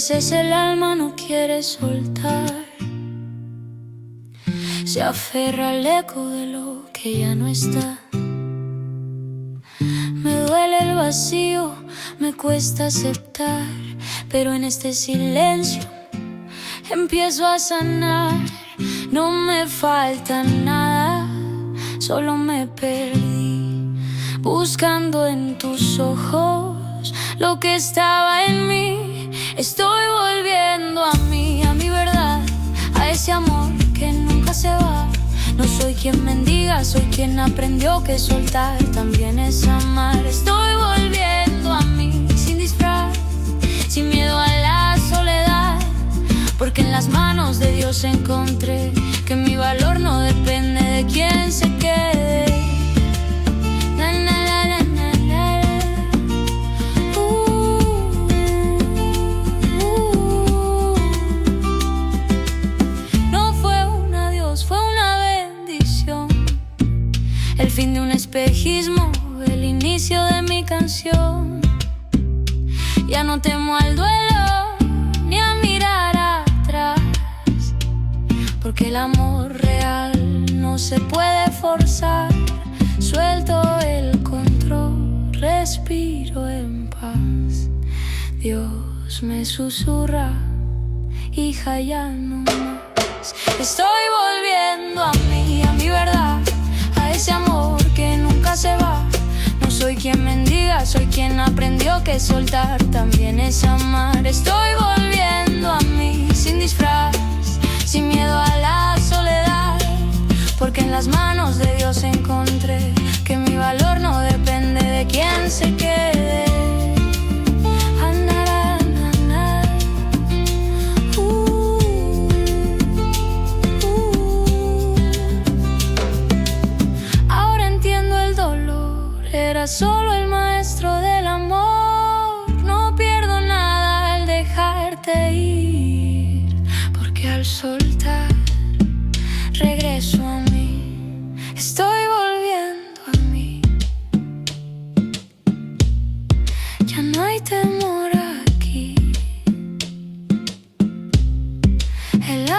veces el alma no quiere soltar, se aferra al eco de lo que ya no está. Me duele el vacío, me cuesta aceptar, pero en este silencio empiezo a sanar. No me falta nada, solo me perdí buscando en tus ojos lo que estaba en mí. Estoy volviendo a mi verdad, a ese amor que nunca se va. No soy quien mendiga, soy quien aprendió que soltar también es amar. Estoy volviendo a mí, sin disfraz, sin miedo a la soledad, porque en las manos de Dios encontré que mi valor no depende de quién se quede. Na, na, na, na, na, na. No fue un adiós, fue una bendición, el fin de un espejismo, el inicio de mi canción. Ya no temo al duelo ni a mirar atrás, porque el amor real no se puede forzar. Suelto el control, respiro en paz. Dios me susurra, hija, ya no más. Estoy volviendo a mi verdad, a ese amor que nunca se va. No soy quien mendiga, soy quien aprendió que soltar también es amar. Estoy volviendo a mí, sin disfraz, sin miedo a la soledad, porque en las manos de Dios encontré que mi valor no depende de quién se quede. Ahora entiendo el dolor, era solo el maestro del amor. No pierdo nada al dejarte ir, porque al soltar regreso a mí. Estoy volviendo a mí. Ya no hay temor aquí. El